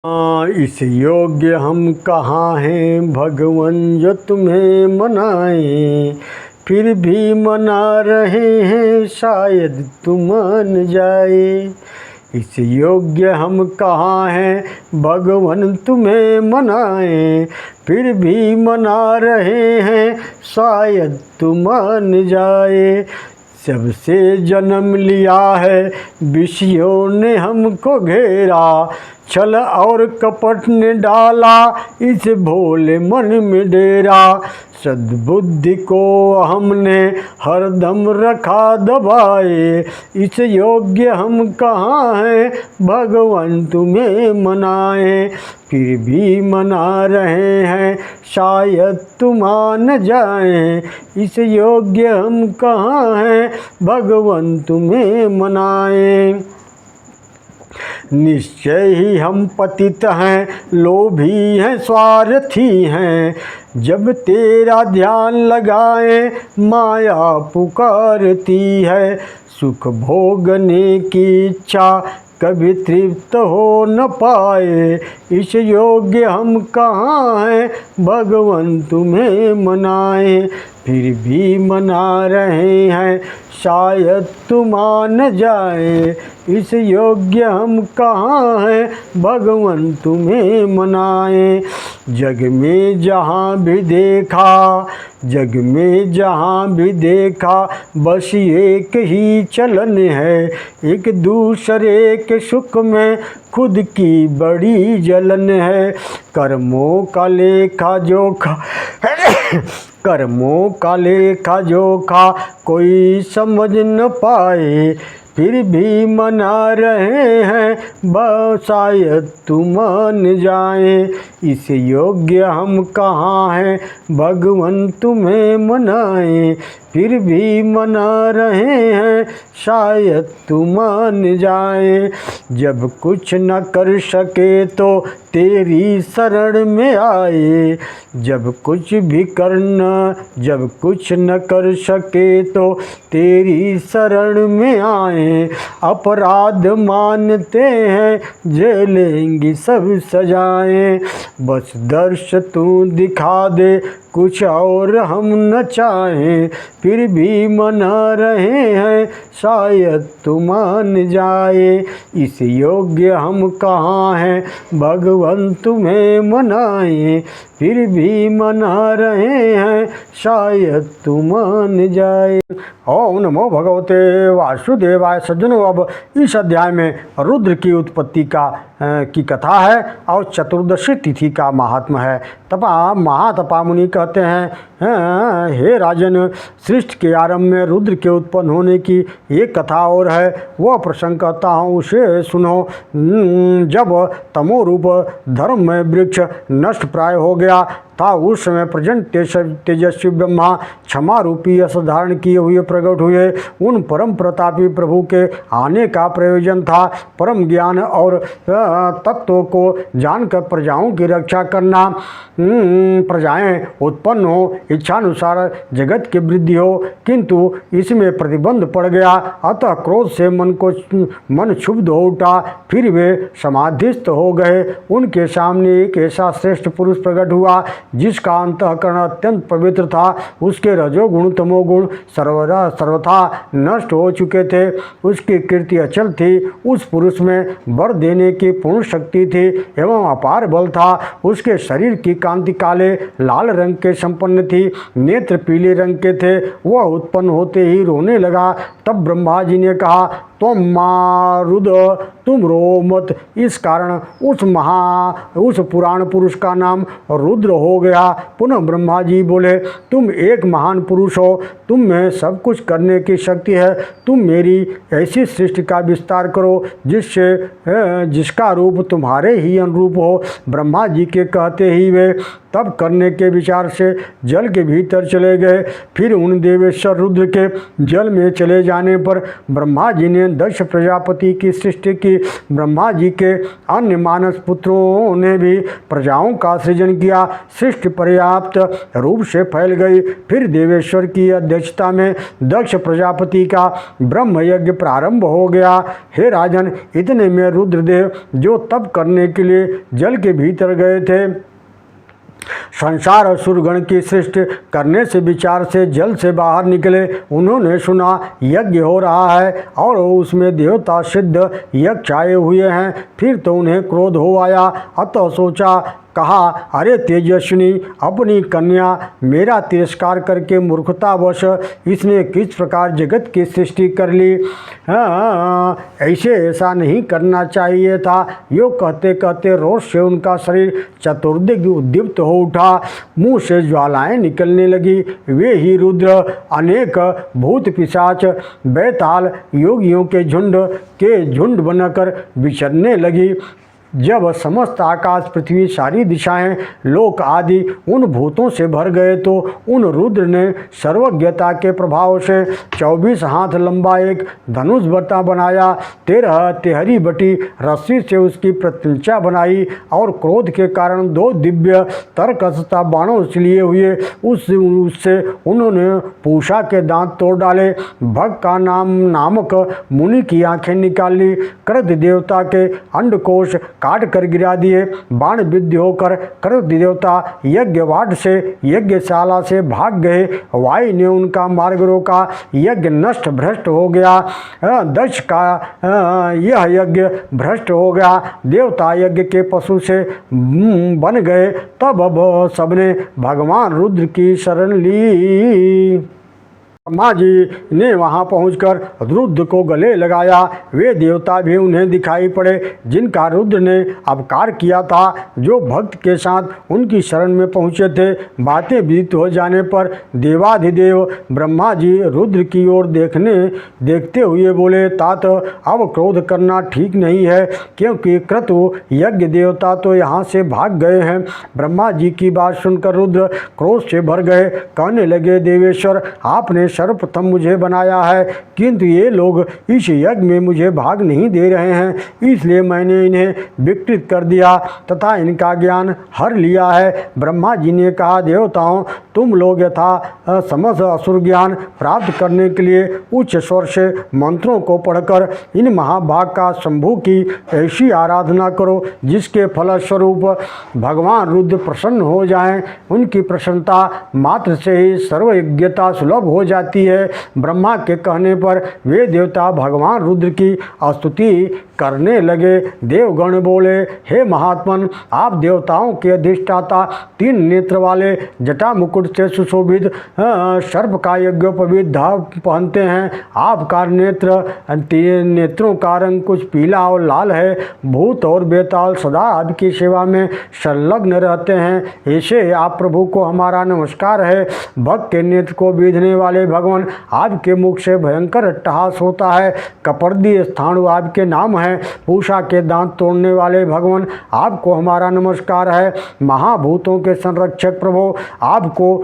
इस योग्य हम कहाँ हैं भगवन जो तुम्हें मनाएं, फिर भी मना रहे हैं शायद तुम मान जाए। इस योग्य हम कहाँ हैं भगवन तुम्हें मनाएं, फिर भी मना रहे हैं शायद तुम मान जाए। जब से जन्म लिया है विषयों ने हमको घेरा, छल और कपट ने डाला इस भोले मन में डेरा। सद्बुद्धि को हमने हरदम रखा दबाए, इस योग्य हम कहाँ हैं भगवान तुम्हें मनाएं, फिर भी मना रहे हैं शायद तुम मान जाएं। इस योग्य हम कहाँ हैं भगवान तुम्हें मनाएं। निश्चय ही हम पतित हैं, लोभी हैं, स्वार्थी हैं। जब तेरा ध्यान लगाए माया पुकारती है। सुख भोगने की इच्छा कभी तृप्त हो न पाए, इस योग्य हम कहाँ हैं भगवान तुम्हें मनाएं, फिर भी मना रहे हैं शायद तुम मान जाए। इस योग्य हम कहाँ हैं भगवान तुम्हें मनाएं। जग में जहाँ भी देखा, जग में जहाँ भी देखा बस एक ही चलन है। एक दूसरे के सुख में खुद की बड़ी जलन है। कर्मों का लेखा जोखा कर्मों का लेखा जोखा कोई समझ न पाए, फिर भी मना रहे हैं शायद तुम मान जाएं। इस योग्य हम कहाँ हैं भगवान तुम्हें मनाएं, फिर भी मना रहे हैं शायद तुम मान जाएं। जब कुछ न कर सके तो तेरी शरण में आए, जब कुछ न कर सके तो तेरी शरण में आए। अपराध मानते हैं झेलेंगी सब सजाएं, बस दर्श तू दिखा दे कुछ और हम न चाहें, फिर भी मना रहे हैं शायद तुम मान जाए। इस योग्य हम कहाँ हैं भगवान तुम्हें मनाएं, फिर भी मना रहे हैं शायद तुम मान जाए। ओम नमो भगवते वासुदेवाय। सज्जनों, अब इस अध्याय में रुद्र की उत्पत्ति की कथा है और चतुर्दशी तिथि का महात्म है। महातपा मुनि कहते हैं, हे राजन, सृष्टि के आरंभ में रुद्र के उत्पन्न होने की एक कथा और है, वह प्रसंग कहता हूँ, उसे सुनो। जब तमोरूप धर्म में वृक्ष नष्ट प्राय हो गया था, उस समय प्रचंड तेजस्वी ब्रह्मा क्षमा रूपी यश धारण किए हुए प्रकट हुए। उन परम प्रतापी प्रभु के आने का प्रयोजन था परम ज्ञान और तत्वों को जानकर प्रजाओं की रक्षा करना। प्रजाएं उत्पन्न हो, इच्छानुसार जगत की वृद्धि हो, किंतु इसमें प्रतिबंध पड़ गया। अतः क्रोध से मन क्षुब्ध हो उठा, फिर वे समाधिस्थ हो गए। उनके सामने एक ऐसा श्रेष्ठ पुरुष प्रकट हुआ जिसका अंतःकरण अत्यंत पवित्र था। उसके रजोगुण तमोगुण सर्वथा नष्ट हो चुके थे। उसकी कीर्ति अचल थी। उस पुरुष में वर देने की पूर्ण शक्ति थी एवं अपार बल था। उसके शरीर की कांति काले लाल रंग के संपन्न थी, नेत्र पीले रंग के थे। वह उत्पन्न होते ही रोने लगा। तब ब्रह्मा जी ने कहा, तुम रो मत। इस कारण उस पुराण पुरुष का नाम रुद्र हो गया। पुनः ब्रह्मा जी बोले, तुम एक महान पुरुष हो, तुम में सब कुछ करने की शक्ति है। तुम मेरी ऐसी सृष्टि का विस्तार करो जिसका रूप तुम्हारे ही अनुरूप हो। ब्रह्मा जी के कहते ही वे तब करने के विचार से जल के भीतर चले गए। फिर उन देवेश्वर रुद्र के जल में चले जाने पर ब्रह्मा जी ने दक्ष प्रजापति की सृष्टि की। ब्रह्मा जी के अन्य मानस पुत्रों ने भी प्रजाओं का सृजन किया। सृष्टि पर्याप्त रूप से फैल गई। फिर देवेश्वर की अध्यक्षता में दक्ष प्रजापति का ब्रह्म यज्ञ प्रारंभ हो गया। हे राजन, इतने में रुद्रदेव जो तप करने के लिए जल के भीतर गए थे, संसार असुरगण की सृष्टि करने से विचार से जल से बाहर निकले। उन्होंने सुना यज्ञ हो रहा है और उसमें देवता सिद्ध यज्ञ आए हुए हैं। फिर तो उन्हें क्रोध हो आया। अतः सोचा, कहा, अरे तेजस्विनी, अपनी कन्या मेरा तिरस्कार करके मूर्खतावश इसने किस प्रकार जगत की सृष्टि कर ली। ऐसा नहीं करना चाहिए था। यो कहते कहते रोष से उनका शरीर चतुर्दिग उद्दीप्त हो उठा। मुंह से ज्वालाएं निकलने लगी। वे ही रुद्र अनेक भूत पिशाच बैताल योगियों के झुंड बनकर विचरने लगी। जब समस्त आकाश, पृथ्वी, सारी दिशाएं, लोक आदि उन भूतों से भर गए तो उन रुद्र ने सर्वज्ञता के प्रभाव से 24 हाथ लंबा एक धनुष बता बनाया। 13 तेहरी बटी रस्सी से उसकी प्रत्यंचा बनाई और क्रोध के कारण 2 दिव्य तरकसता बाणों से लिए हुए उससे उन्होंने पूषा के दांत तोड़ डाले। भग का नामक मुनि की आंखें निकाल ली। कृत देवता के अंडकोश काट कर गिरा दिए। बाण विद्ध होकर कृत देवता यज्ञवाट से यज्ञशाला से भाग गए। वायु ने उनका मार्ग रोका। यज्ञ नष्ट भ्रष्ट हो गया। दक्ष का यह यज्ञ भ्रष्ट हो गया। देवता यज्ञ के पशु से बन गए। तब अब सबने भगवान रुद्र की शरण ली। ब्रह्मा जी ने वहां पहुंचकर रुद्र को गले लगाया। वे देवता भी उन्हें दिखाई पड़े जिनका रुद्र ने अपकार किया था, जो भक्त के साथ उनकी शरण में पहुंचे थे। बातें विदित हो जाने पर देवाधिदेव ब्रह्मा जी रुद्र की ओर देखते हुए बोले, तात, अब क्रोध करना ठीक नहीं है, क्योंकि क्रतु यज्ञ देवता तो यहाँ से भाग गए हैं। ब्रह्मा जी की बात सुनकर रुद्र क्रोध से भर गए। कहने लगे, देवेश्वर, आपने सर्वप्रथम मुझे बनाया है, किंतु ये लोग इस यज्ञ में मुझे भाग नहीं दे रहे हैं, इसलिए मैंने इन्हें विकृत कर दिया तथा इनका ज्ञान हर लिया है। ब्रह्मा जी ने कहा, देवताओं, तुम लोग यथा समस्त असुर ज्ञान प्राप्त करने के लिए उच्च स्वर से मंत्रों को पढ़कर इन महाभाग का शंभु की ऐसी आराधना करो जिसके फलस्वरूप भगवान रुद्र प्रसन्न हो जाएं। उनकी प्रसन्नता मात्र से ही सर्वयज्ञता सुलभ हो जाती है। ब्रह्मा के कहने पर वे देवता भगवान रुद्र की स्तुति करने लगे। देवगण बोले, हे महात्मन, आप देवताओं के अधिष्ठाता, 3 नेत्र वाले, जटा मुकुट से सुशोभित सर्प का यज्ञोपवीत धाव पहनते हैं। आपका नेत्रों का रंग कुछ पीला और लाल है। भूत और बेताल सदा आपकी सेवा में संलग्न रहते हैं। ऐसे आप प्रभु को हमारा नमस्कार है। भक्त के नेत्र को बीधने वाले भगवान, आपके मुख से भयंकर अट्टहास होता है। कपर्दी स्थाणु आपके नाम है। पूषा के दांत तोड़ने वाले भगवान, आपको हमारा नमस्कार है। महाभूतों के संरक्षक प्रभु, आपको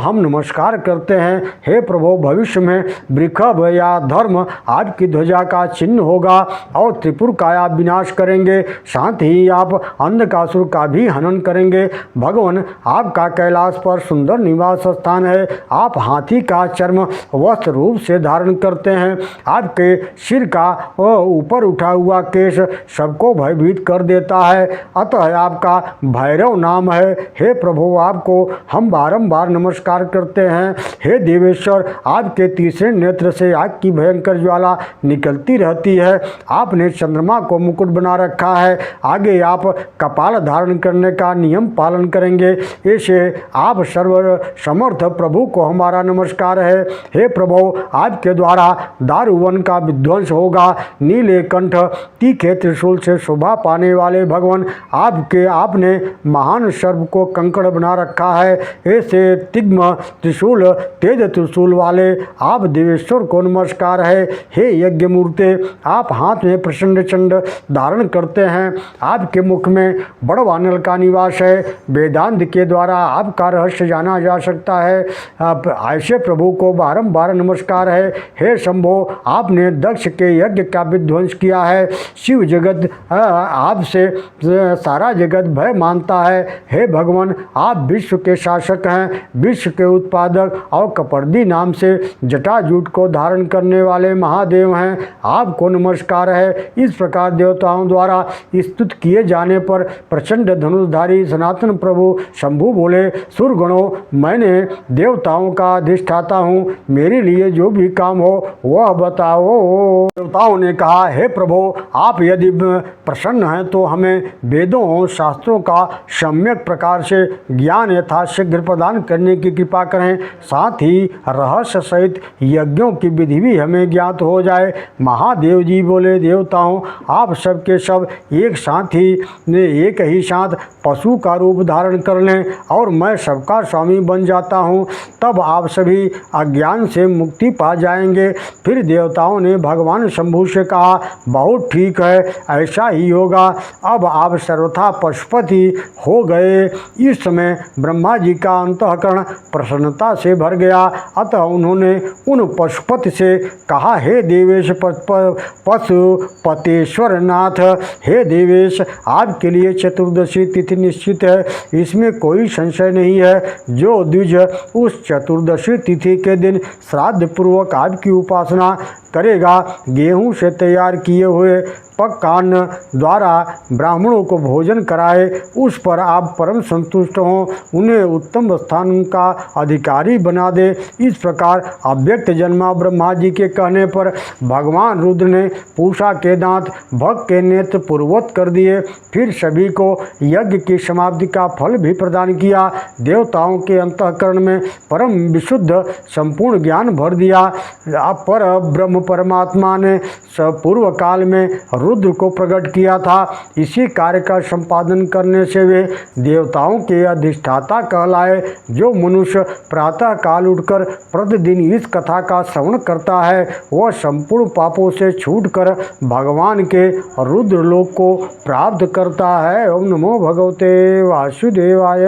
हम नमस्कार करते हैं। हे प्रभु, भविष्य में वृषभ या धर्म आपकी ध्वजा का चिन्ह होगा और त्रिपुर का आप विनाश करेंगे। साथ ही आप अंधकासुर का भी हनन करेंगे। भगवान, आपका कैलाश पर सुंदर निवास स्थान है। आप हाथी का चर्म वस्त्र रूप से धारण करते हैं। आपके सिर का ऊपर उठा हुआ केश सबको भयभीत कर देता है, अतः आपका भैरव नाम है। हे प्रभु, आपको हम बारंबार नमस्कार करते हैं। हे देवेश्वर, आपके तीसरे नेत्र से आग की भयंकर ज्वाला निकलती रहती है। आपने चंद्रमा को मुकुट बना रखा है। आगे आप कपाल धारण करने का नियम पालन करेंगे। ऐसे आप सर्व समर्थ प्रभु को हमारा नमस्कार है। हे प्रभु, आपके द्वारा दारुवन का विध्वंस होगा। नीले कंठ तीखे त्रिशूल से शोभा पाने वाले भगवान, आपने महान सर्प को कंकड़ बना रखा है। ऐसे के तिग्म त्रिशूल तेज त्रिशूल वाले आप देवेश्वर को नमस्कार है। हे यज्ञ मूर्ते, आप हाथ में प्रचंड चंड धारण करते हैं, आपके मुख में बड़वानल का निवास है। वेदांत के द्वारा आपका रहस्य जाना जा सकता है। ऐसे प्रभु को बारंबार नमस्कार है। हे शंभो, आपने दक्ष के यज्ञ का विध्वंस किया है। शिव जगत आपसे सारा जगत भय मानता है। हे भगवान, आप विश्व के शासक हैं, विश्व के उत्पादक और कपर्दी नाम से जटाजूट को धारण करने वाले महादेव हैं। आपको नमस्कार है। इस प्रकार देवताओं द्वारा स्तुत किए जाने पर प्रचंड धनुषधारी सनातन प्रभु शंभु बोले, सुरगणों, मैंने देवताओं का अधिष्ठाता हूँ, मेरे लिए जो भी काम हो वह बताओ। देवताओं ने कहा, हे प्रभु, आप यदि प्रसन्न हैं तो हमें वेदों शास्त्रों का सम्यक प्रकार से ज्ञान यथाशीघ्र प्रदान करने की कृपा करें। साथ ही रहस्य सहित यज्ञों की विधि भी हमें ज्ञात हो जाए। महादेव जी बोले, देवताओं, आप सबके सब एक ही साथ पशु का रूप धारण कर लें और मैं सबका स्वामी बन जाता हूँ, तब आप सभी अज्ञान से मुक्ति पा जाएंगे। फिर देवताओं ने भगवान शंभु से कहा, बहुत ठीक है, ऐसा ही होगा। अब आप सर्वथा पशुपति हो गए। इस समय ब्रह्मा जी का अंतःकरण प्रसन्नता से भर गया। अतः उन्होंने उन पशुपति से कहा, हे देवेश पशुपतेश्वर नाथ, हे देवेश, आपके लिए चतुर्दशी तिथि निश्चित है, इसमें कोई संशय नहीं है। जो द्विज उस चतुर्दशी तिथि के दिन श्राद्ध पूर्वक आपकी उपासना करेगा, गेहूं से तैयार किए हुए पकवान द्वारा ब्राह्मणों को भोजन कराए, उस पर आप परम संतुष्ट हों, उन्हें उत्तम स्थान का अधिकारी बना दे। इस प्रकार अव्यक्त जन्मा ब्रह्मा जी के कहने पर भगवान रुद्र ने पूषा के दांत भक्त के नेत्र पूर्ववत कर दिए। फिर सभी को यज्ञ की समाप्ति का फल भी प्रदान किया। देवताओं के अंतःकरण में परम विशुद्ध संपूर्ण ज्ञान भर दिया। पर ब्रह्म परमात्मा ने पूर्व काल में रुद्र को प्रकट किया था। इसी कार्य का संपादन करने से वे देवताओं के अधिष्ठाता कहलाए। जो मनुष्य प्रातः काल उठकर प्रतिदिन इस कथा का श्रवण करता है, वह संपूर्ण पापों से छूटकर भगवान के रुद्र लोक को प्राप्त करता है। ओम नमो भगवते वासुदेवाय।